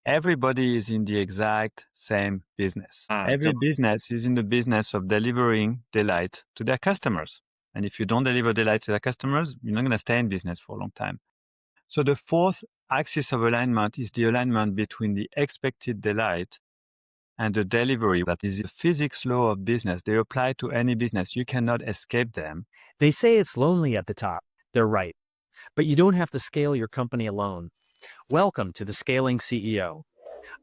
Everybody is in the exact same business. Every Don't- business is in the business of delivering delight to their customers. And if you don't deliver delight to their customers, you're not going to stay in business for a long time. So the fourth axis of alignment is the alignment between the expected delight and the delivery. That is the physics law of business. They apply to any business. You cannot escape them. They say it's lonely at the top. They're right. But you don't have to scale your company alone. Welcome to the Scaling CEO.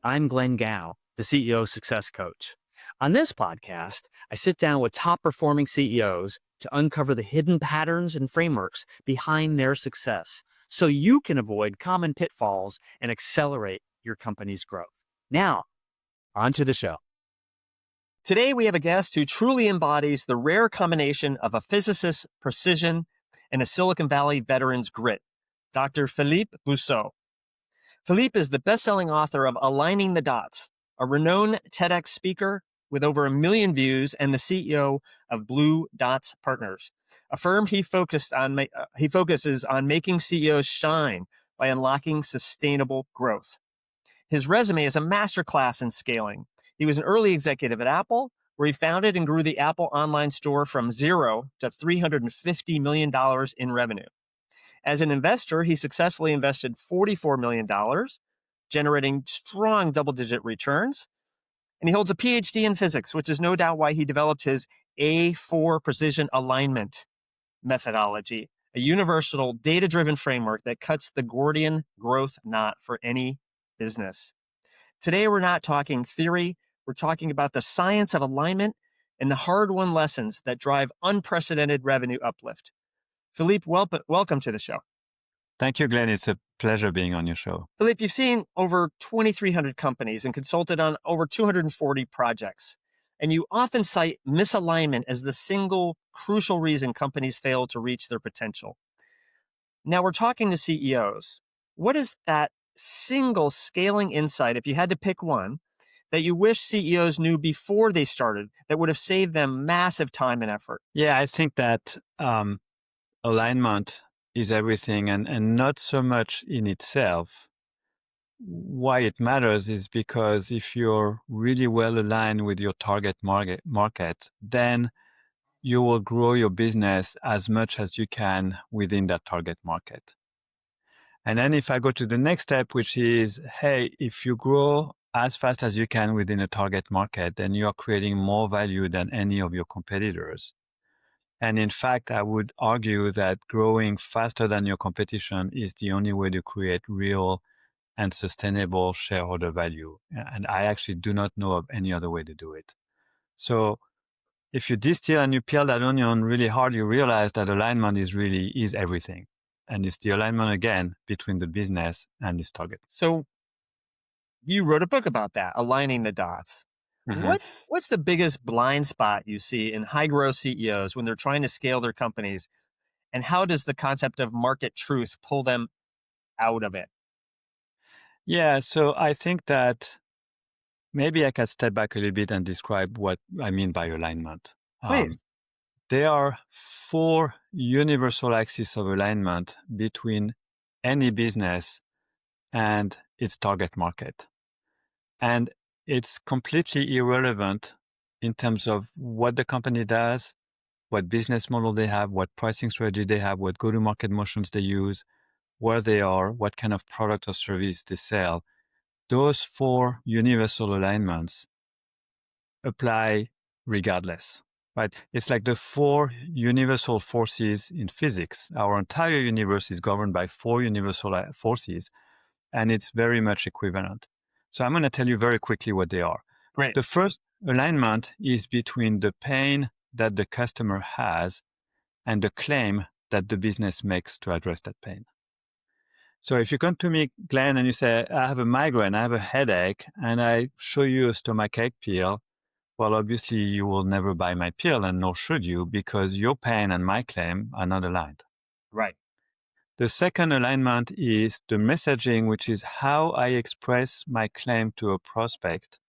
I'm Glenn Gao, the CEO Success Coach. On this podcast, I sit down with top performing CEOs to uncover the hidden patterns and frameworks behind their success so you can avoid common pitfalls and accelerate your company's growth. Now, on to the show. Today, we have a guest who truly embodies the rare combination of a physicist's precision and a Silicon Valley veteran's grit, Dr. Philippe Bouissou. Philippe is the best-selling author of Aligning the Dots, a renowned TEDx speaker with over 1 million views and the CEO of Blue Dots Partners, a firm he focuses on making CEOs shine by unlocking sustainable growth. His resume is a masterclass in scaling. He was an early executive at Apple, where he founded and grew the Apple online store from zero to $350 million in revenue. As an investor, he successfully invested $44 million, generating strong double-digit returns. And he holds a PhD in physics, which is no doubt why he developed his A4 precision alignment methodology, a universal data-driven framework that cuts the Gordian growth knot for any business. Today, we're not talking theory. We're talking about the science of alignment and the hard-won lessons that drive unprecedented revenue uplift. Philippe, welcome to the show. Thank you, Glenn. It's a pleasure being on your show. Philippe, you've seen over 2,300 companies and consulted on over 240 projects. And you often cite misalignment as the single crucial reason companies fail to reach their potential. Now, we're talking to CEOs. What is that single scaling insight, if you had to pick one, that you wish CEOs knew before they started that would have saved them massive time and effort? Yeah, I think that alignment is everything and not so much in itself. Why it matters is because if you're really well aligned with your target market, then you will grow your business as much as you can within that target market. And then if I go to the next step, which is, hey, if you grow as fast as you can within a target market, then you are creating more value than any of your competitors. And in fact, I would argue that growing faster than your competition is the only way to create real and sustainable shareholder value. And I actually do not know of any other way to do it. So if you distill and you peel that onion really hard, you realize that alignment is everything. And it's the alignment again between the business and its target. So you wrote a book about that, Aligning the Dots. Mm-hmm. What's the biggest blind spot you see in high growth CEOs when they're trying to scale their companies? And how does the concept of market truth pull them out of it? Yeah, so I think that maybe I can step back a little bit and describe what I mean by alignment. Please. There are 4 universal axes of alignment between any business and its target market. And it's completely irrelevant in terms of what the company does, what business model they have, what pricing strategy they have, what go-to-market motions they use, where they are, what kind of product or service they sell. Those 4 universal alignments apply regardless, right? It's like the 4 universal forces in physics. Our entire universe is governed by 4 universal forces, and it's very much equivalent. So I'm going to tell you very quickly what they are. Great. The first alignment is between the pain that the customer has and the claim that the business makes to address that pain. So if you come to me, Glenn, and you say, I have a migraine, I have a headache, and I show you a stomachache pill, well, obviously you will never buy my pill, and nor should you, because your pain and my claim are not aligned. Right. The second alignment is the messaging, which is how I express my claim to a prospect,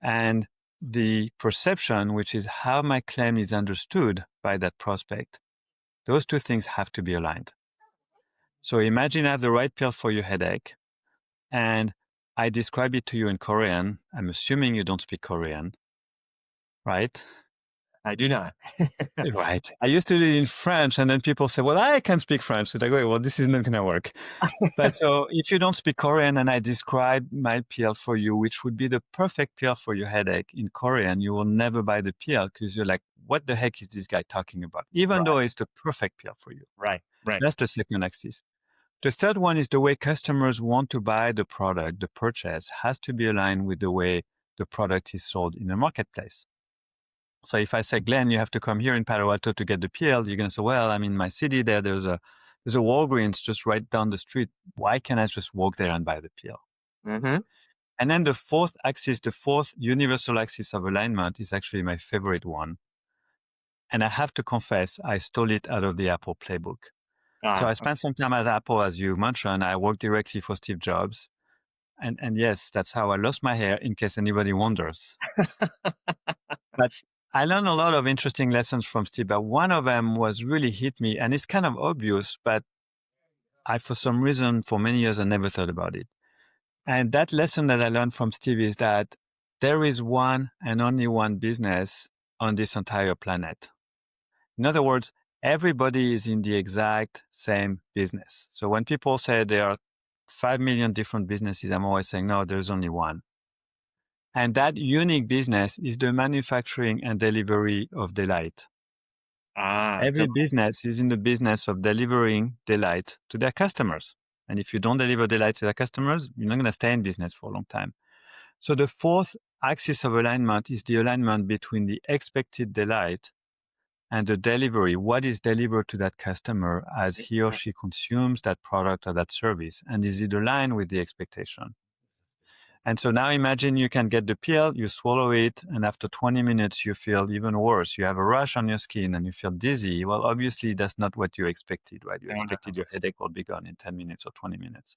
and the perception, which is how my claim is understood by that prospect. Those 2 things have to be aligned. So imagine I have the right pill for your headache, and I describe it to you in Korean. I'm assuming you don't speak Korean, right? I do not. Right. I used to do it in French, and then people say, well, I can speak French. It's like, wait, well, this is not going to work. But so if you don't speak Korean and I describe my pill for you, which would be the perfect pill for your headache in Korean, you will never buy the pill because you're like, what the heck is this guy talking about? Even though it's the perfect pill for you. Right. That's the second axis. The third one is the way customers want to buy the product. The purchase has to be aligned with the way the product is sold in the marketplace. So if I say, Glenn, you have to come here in Palo Alto to get the pill, you're going to say, well, I'm in my city there. There's a Walgreens just right down the street. Why can't I just walk there and buy the pill? Mm-hmm. And then the fourth axis, the fourth universal axis of alignment is actually my favorite one. And I have to confess, I stole it out of the Apple playbook. So I spent some time at Apple, as you mentioned. I worked directly for Steve Jobs. And yes, that's how I lost my hair, in case anybody wonders. But I learned a lot of interesting lessons from Steve, but one of them was really hit me, and it's kind of obvious, but I, for some reason, for many years, I never thought about it. And that lesson that I learned from Steve is that there is one and only one business on this entire planet. In other words, everybody is in the exact same business. So when people say there are 5 million different businesses, I'm always saying, no, there's only one. And that unique business is the manufacturing and delivery of delight. Every business is in the business of delivering delight to their customers. And if you don't deliver delight to their customers, you're not going to stay in business for a long time. So the fourth axis of alignment is the alignment between the expected delight and the delivery. What is delivered to that customer as he or she consumes that product or that service? And is it aligned with the expectation? And so now imagine you can get the pill, you swallow it, and after 20 minutes, you feel even worse. You have a rash on your skin and you feel dizzy. Well, obviously, that's not what you expected, right? You expected your headache will be gone in 10 minutes or 20 minutes.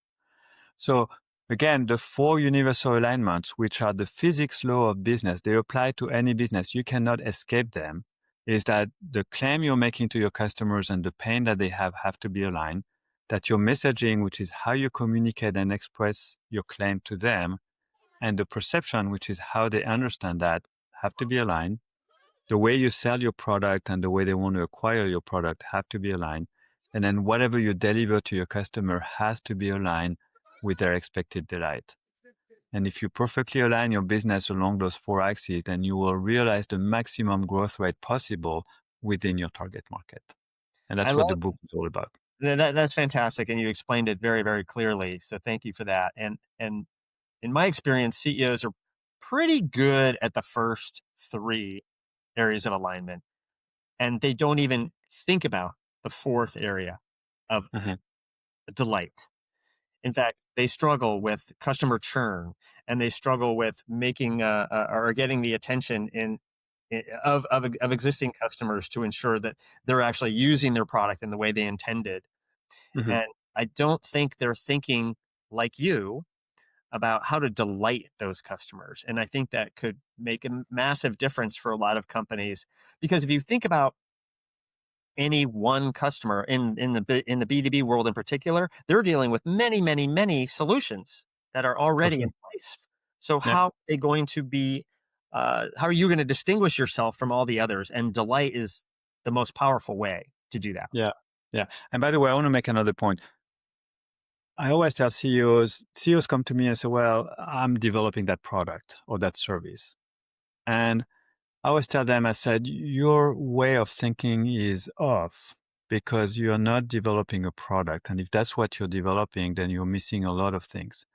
So again, the four universal alignments, which are the physics law of business, they apply to any business. You cannot escape them. Is that the claim you're making to your customers and the pain that they have to be aligned, that your messaging, which is how you communicate and express your claim to them, and the perception, which is how they understand that, have to be aligned. The way you sell your product and the way they want to acquire your product have to be aligned. And then whatever you deliver to your customer has to be aligned with their expected delight. And if you perfectly align your business along those four axes, then you will realize the maximum growth rate possible within your target market. And that's what the book is all about. That's fantastic. And you explained it very, very clearly. So thank you for that. And in my experience, CEOs are pretty good at the first three areas of alignment, and they don't even think about the fourth area of delight. In fact, they struggle with customer churn, and they struggle with making or getting the attention of existing customers to ensure that they're actually using their product in the way they intended. And I don't think they're thinking like you about how to delight those customers. And I think that could make a massive difference for a lot of companies, because if you think about any one customer in the B2B world in particular, they're dealing with many, many, many solutions that are already in place. So how are they going to be, how are you going to distinguish yourself from all the others? And delight is the most powerful way to do that. Yeah. Yeah. And by the way, I want to make another point. I always tell CEOs come to me and say, well, I'm developing that product or that service. And I always tell them, I said, your way of thinking is off because you're not developing a product. And if that's what you're developing, then you're missing a lot of things.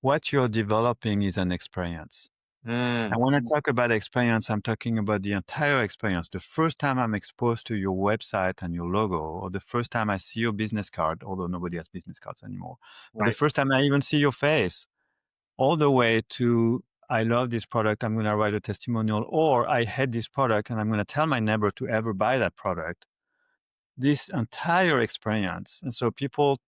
What you're developing is an experience. And when I talk about experience, I'm talking about the entire experience. The first time I'm exposed to your website and your logo, or the first time I see your business card, although nobody has business cards anymore, or the first time I even see your face, all the way to, I love this product, I'm going to write a testimonial, or I hate this product and I'm going to tell my neighbor to ever buy that product. This entire experience. And so people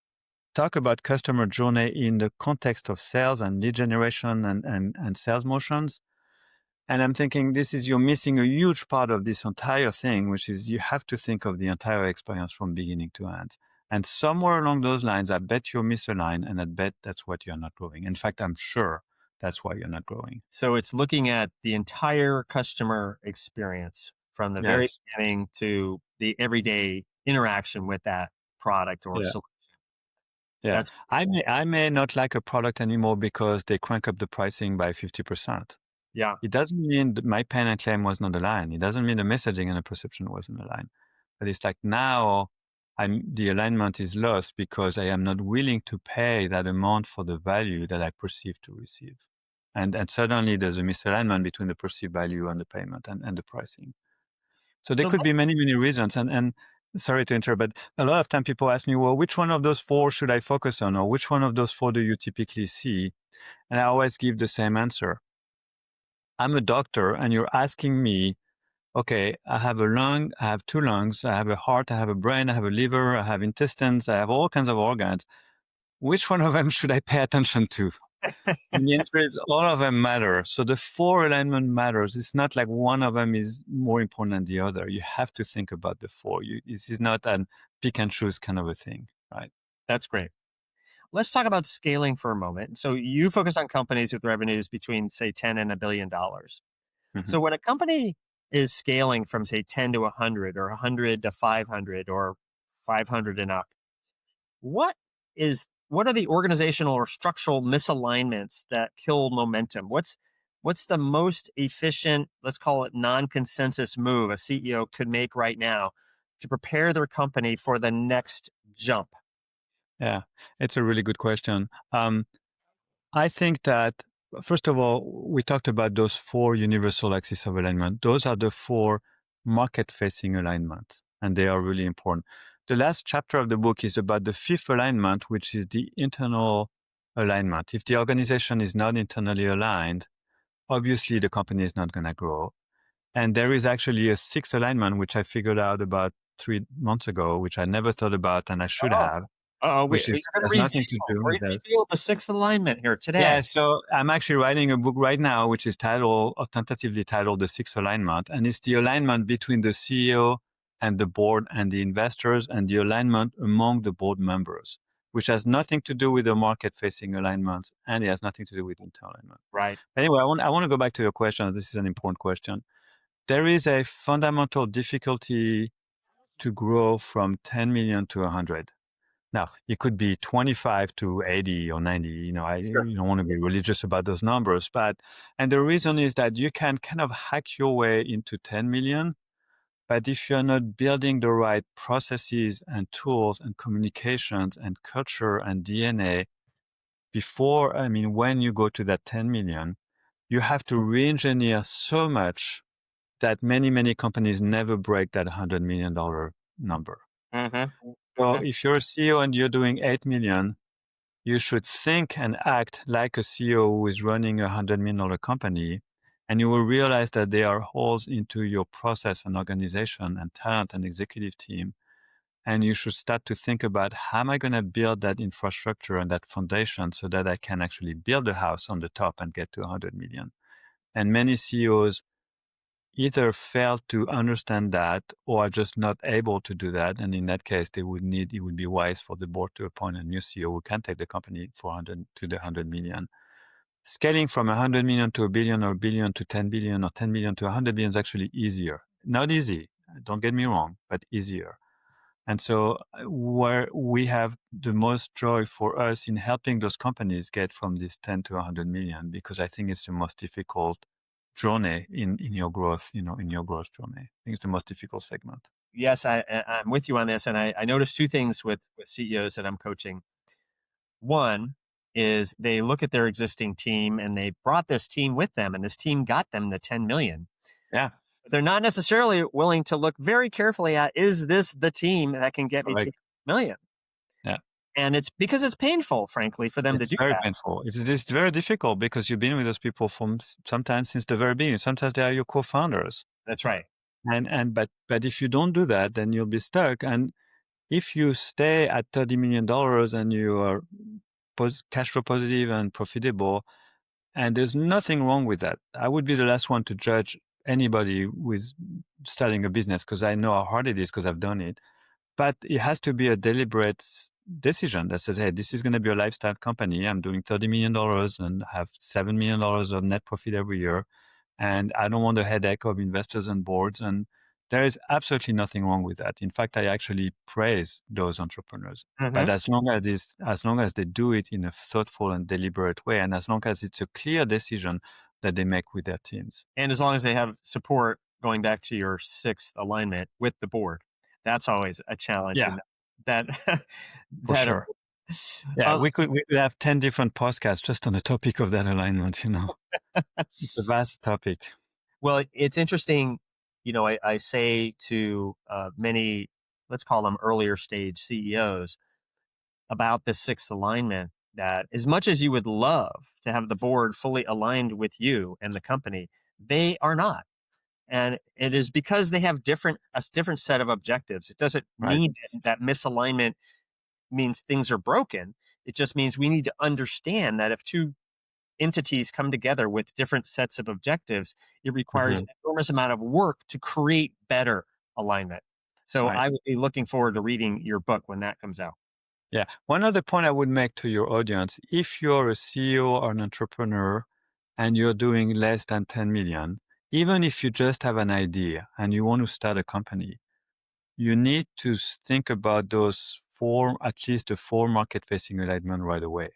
talk about customer journey in the context of sales and lead generation and sales motions. And I'm thinking you're missing a huge part of this entire thing, which is you have to think of the entire experience from beginning to end. And somewhere along those lines, I bet you're misaligned, and I bet that's what you're not growing. In fact, I'm sure that's why you're not growing. So it's looking at the entire customer experience from the very Yes. beginning to the everyday interaction with that product or Yeah. solution. Yeah. That's I may not like a product anymore because they crank up the pricing by 50%. yeah. It doesn't mean that my pain and claim was not aligned. It doesn't mean the messaging and the perception wasn't aligned. But it's like now the alignment is lost because I am not willing to pay that amount for the value that I perceive to receive. And suddenly there's a misalignment between the perceived value and the payment and the pricing. So there So could be many, many reasons. And sorry to interrupt, but a lot of time people ask me, well, which one of those four should I focus on? Or which one of those four do you typically see? And I always give the same answer. I'm a doctor and you're asking me, okay, I have a lung, I have two lungs, I have a heart, I have a brain, I have a liver, I have intestines, I have all kinds of organs. Which one of them should I pay attention to? And the answer is all of them matter. So the four alignment matters. It's not like one of them is more important than the other. You have to think about the four. This is not an pick and choose kind of a thing, right? that's great. Let's talk about scaling for a moment. So you focus on companies with revenues between say 10 and $1 billion. Mm-hmm. So when a company is scaling from say 10 to 100 or 100 to 500 or 500 and up, what what are the organizational or structural misalignments that kill momentum? What's the most efficient, let's call it non-consensus move a CEO could make right now to prepare their company for the next jump? Yeah, it's a really good question. I think that, first of all, we talked about those four universal axes of alignment. Those are the four market-facing alignments, and they are really important. The last chapter of the book is about the fifth alignment, which is the internal alignment. If the organization is not internally aligned, obviously the company is not going to grow. And there is actually a sixth alignment, which I figured out about 3 months ago, which I never thought about and I should Oh, have, you're which going to has nothing to do we're with going to that. reveal the sixth alignment here Yeah, today. so I'm actually writing a book right now, which is titled, or tentatively titled, The Sixth Alignment. And it's the alignment between the CEO and the board and the investors and the alignment among the board members, which has nothing to do with the market-facing alignments and it has nothing to do with internal alignment. Right. Anyway, I want to go back to your question. This is an important question. There is a fundamental difficulty to grow from 10 million to 100. Now, it could be 25 to 80 or 90. Sure. You don't want to be religious about those numbers, and the reason is that you can kind of hack your way into 10 million. But if you're not building the right processes and tools and communications and culture and DNA when you go to that 10 million, you have to re-engineer so much that many, many companies never break that $100 million number. Mm-hmm. So if you're a CEO and you're doing 8 million, you should think and act like a CEO who is running a $100 million company, and you will realize that there are holes into your process and organization and talent and executive team. And you should start to think about, how am I going to build that infrastructure and that foundation so that I can actually build a house on the top and get to 100 million. And many CEOs either fail to understand that or are just not able to do that. And in that case, it would be wise for the board to appoint a new CEO who can take the company to the 100 million. Scaling from 100 million to a billion or a billion to 10 billion or 10 billion to 100 billion is actually easier. Not easy, don't get me wrong, but easier. And so where we have the most joy for us in helping those companies get from this 10 to 100 million, because I think it's the most difficult journey in your growth, in your growth journey. I think it's the most difficult segment. Yes, I'm with you on this. And I noticed two things with CEOs that I'm coaching. One is they look at their existing team and they brought this team with them, and this team got them the 10 million. Yeah. But they're not necessarily willing to look very carefully at, is this the team that can get me to million? Yeah. And it's because it's painful, frankly, for them to do very that. painful. It's very difficult because you've been with those people from sometimes since the very beginning. Sometimes they are your co-founders. That's right. But if you don't do that, then you'll be stuck. And if you stay at $30 million and you are cash flow positive and profitable, and there's nothing wrong with that. I would be the last one to judge anybody with starting a business because I know how hard it is because I've done it. but it has to be a deliberate decision that says, hey, this is going to be a lifestyle company. I'm doing $30 million and have $7 million of net profit every year. And I don't want the headache of investors and boards. And there is absolutely nothing wrong with that. In fact, I actually praise those entrepreneurs. But as long as they do it in a thoughtful and deliberate way, and as long as it's a clear decision that they make with their teams. And as long as they have support, going back to your sixth alignment with the board, that's always a challenge. Yeah, And that, for that, sure. Yeah, we could have 10 different podcasts just on the topic of that alignment, It's a vast topic. well, it's interesting. I say to many, let's call them earlier stage CEOs, about the sixth alignment, that as much as you would love to have the board fully aligned with you and the company, they are not. And it is because they have a different set of objectives. It doesn't Right. mean that misalignment means things are broken. It just means we need to understand that if two entities come together with different sets of objectives, it requires Mhm. an enormous amount of work to create better alignment. So Right. I would be looking forward to reading your book when that comes out. Yeah. One other point I would make to your audience, if you're a CEO or an entrepreneur and you're doing less than 10 million, even if you just have an idea and you want to start a company, you need to think about at least the four market facing alignment right away.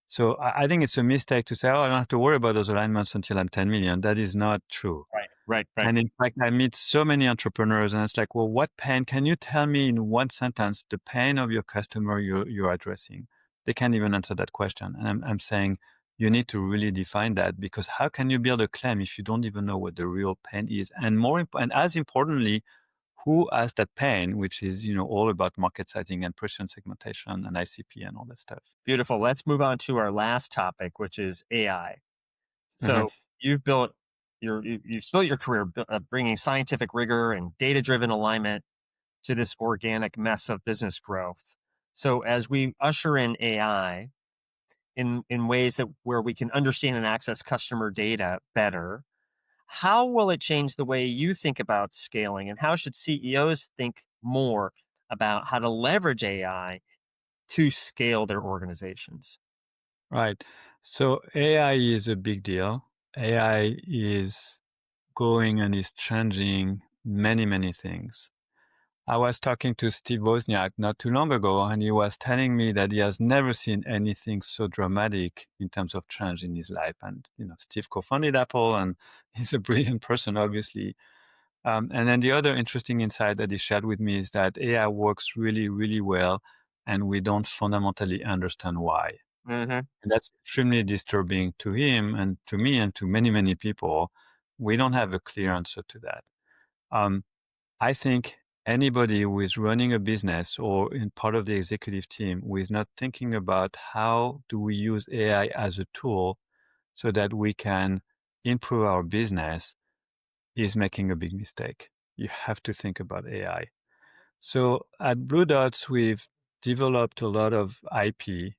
So I think it's a mistake to say, oh, I don't have to worry about those alignments until I'm 10 million. That is not true. Right. And in fact, I meet so many entrepreneurs and it's like, well, what pain? Can you tell me in one sentence the pain of your customer you're addressing? They can't even answer that question. And I'm saying you need to really define that, because how can you build a claim if you don't even know what the real pain is? And and as importantly, who has that pain, which is, all about market sizing and person segmentation and ICP and all that stuff. Beautiful. Let's move on to our last topic, which is AI. Mhm. So you've built you've built your career bringing scientific rigor and data driven alignment to this organic mess of business growth. So as we usher in AI in ways that where we can understand and access customer data better, how will it change the way you think about scaling, and how should CEOs think more about how to leverage AI to scale their organizations? Right. So AI is a big deal. AI is going and is changing many, many things. I was talking to Steve Wozniak not too long ago, and he was telling me that he has never seen anything so dramatic in terms of change in his life. And, Steve co-founded Apple, and he's a brilliant person, obviously. And then the other interesting insight that he shared with me is that AI works really, really well, and we don't fundamentally understand why. Hmm. And that's extremely disturbing to him and to me and to many, many people. We don't have a clear answer to that. Um, I think anybody who is running a business or in part of the executive team who is not thinking about how do we use AI as a tool so that we can improve our business is making a big mistake. You have to think about AI. So at Blue Dots, we've developed a lot of IP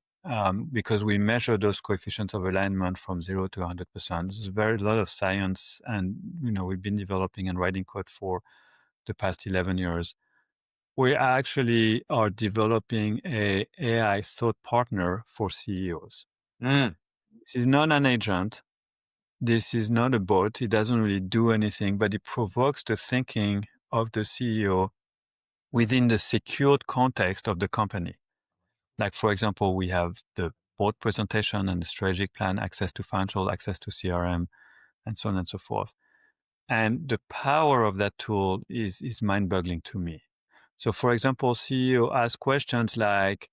because we measure those coefficients of alignment from 0 to 100%. There's a lot of science, and we've been developing and writing code for the past 11 years. We actually are developing a AI thought partner for CEOs. Mm, This is not an agent. This is not a bot. It doesn't really do anything, but it provokes the thinking of the CEO within the secured context of the company. Like, for example, we have the board presentation and the strategic plan, access to financial, access to CRM, and so on and so forth. And the power of that tool is mind-boggling to me. So, for example, CEO asks questions like,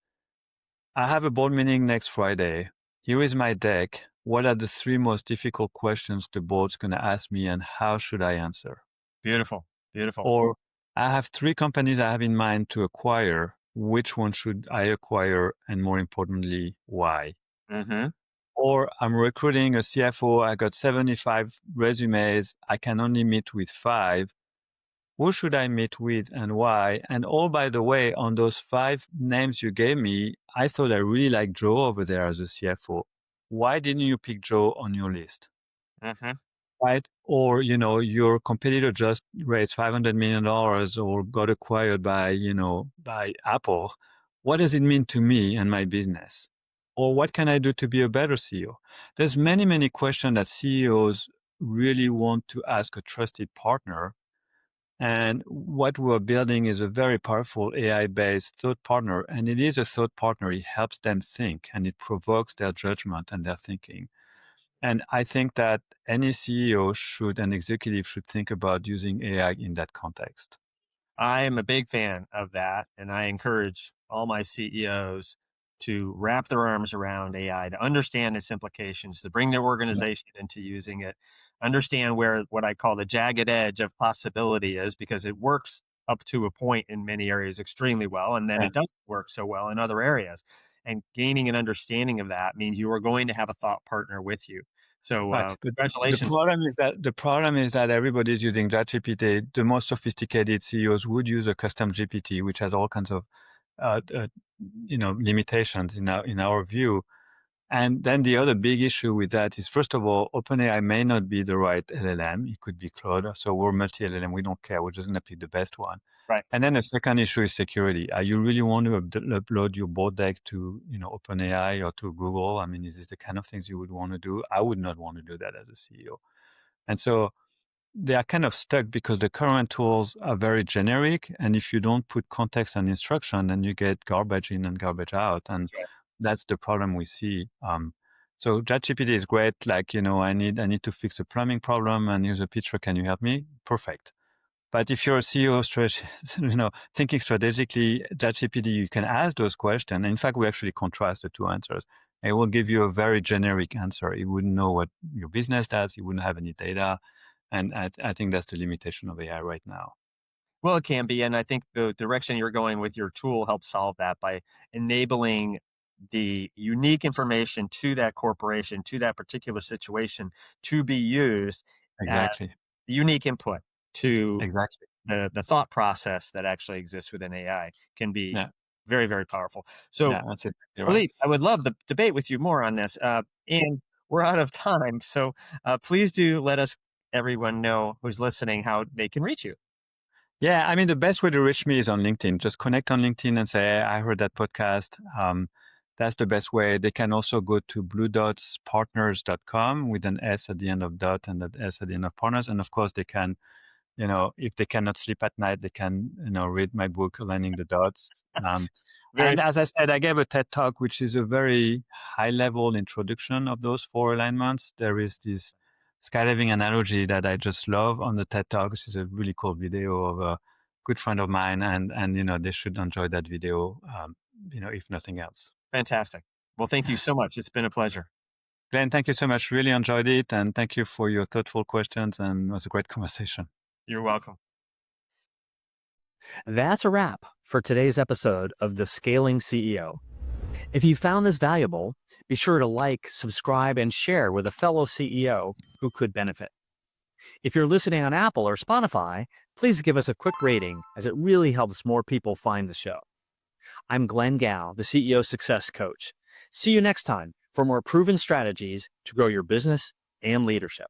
I have a board meeting next Friday. Here is my deck. What are the three most difficult questions the board's going to ask me, and how should I answer? beautiful. Beautiful. Or I have three companies I have in mind to acquire. Which one should I acquire? And more importantly, why? Hmm. Or I'm recruiting a CFO. I got 75 resumes. I can only meet with 5. Who should I meet with and why? And oh, by the way, on those 5 names you gave me, I thought I really liked Joe over there as a CFO. Why didn't you pick Joe on your list? Hmm. right? Or, your competitor just raised $500 million or got acquired by Apple. What does it mean to me and my business? Or what can I do to be a better CEO? There's many, many questions that CEOs really want to ask a trusted partner. And what we're building is a very powerful AI-based thought partner. And it is a thought partner. It helps them think and it provokes their judgment and their thinking. And I think that any CEO and executive should think about using AI in that context. I am a big fan of that, and I encourage all my CEOs to wrap their arms around AI, to understand its implications, to bring their Yeah. organization into using it, understand where what I call the jagged edge of possibility is, because it works up to a point in many areas extremely well, and then Yeah. it doesn't work so well in other areas. And gaining an understanding of that means you are going to have a thought partner with you. So, Right. But the congratulations. problem is that everybody's using ChatGPT. The most sophisticated CEOs would use a custom GPT, which has all kinds of uh, uh, limitations in our view. And then the other big issue with that is, first of all, OpenAI may not be the right LLM. It could be Claude. So we're multi-LLM. We don't care. We're just going to pick the best one. Right. And then the second issue is security. You really want to upload your board deck to, OpenAI or to Google? I mean, is this the kind of things you would want to do? I would not want to do that as a CEO. And so they are kind of stuck because the current tools are very generic. And if you don't put context and instruction, then you get garbage in and garbage out. And That's right. that's the problem we see. So ChatGPT is great. Like, I need to fix a plumbing problem and here's a picture. Can you help me? Perfect. But if you're a CEO, thinking strategically, ChatGPT, you can ask those questions. In fact, we actually contrast the two answers. It will give you a very generic answer. It wouldn't know what your business does. It wouldn't have any data. And I think that's the limitation of AI right now. Well, it can be, and I think the direction you're going with your tool helps solve that by enabling the unique information to that corporation, to that particular situation, to be used as Exactly. unique input to Exactly. the thought process that actually exists within AI can be Yeah. very, very powerful. So, Yeah. That's it. You're right. Philippe, I would love to debate with you more on this, and we're out of time. So, please do let us everyone know who's listening how they can reach you. Yeah, I mean, the best way to reach me is on LinkedIn. Just connect on LinkedIn and say, hey, I heard that podcast. That's the best way. They can also go to bluedotspartners.com with an S at the end of dot and an S at the end of partners. And of course, they can, if they cannot sleep at night, they can, read my book, Aligning the Dots. Very And as I said, I gave a TED talk, which is a very high level introduction of those four alignments. There is this skydiving analogy that I just love on the TED talk, which is a really cool video of a good friend of mine. And they should enjoy that video, if nothing else. fantastic. Well, thank you so much. It's been a pleasure. Glenn, thank you so much. Really enjoyed it. And thank you for your thoughtful questions. And it was a great conversation. You're welcome. That's a wrap for today's episode of The Scaling CEO. If you found this valuable, be sure to like, subscribe, and share with a fellow CEO who could benefit. If you're listening on Apple or Spotify, please give us a quick rating as it really helps more people find the show. I'm Glenn Gao, the CEO Success Coach. See you next time for more proven strategies to grow your business and leadership.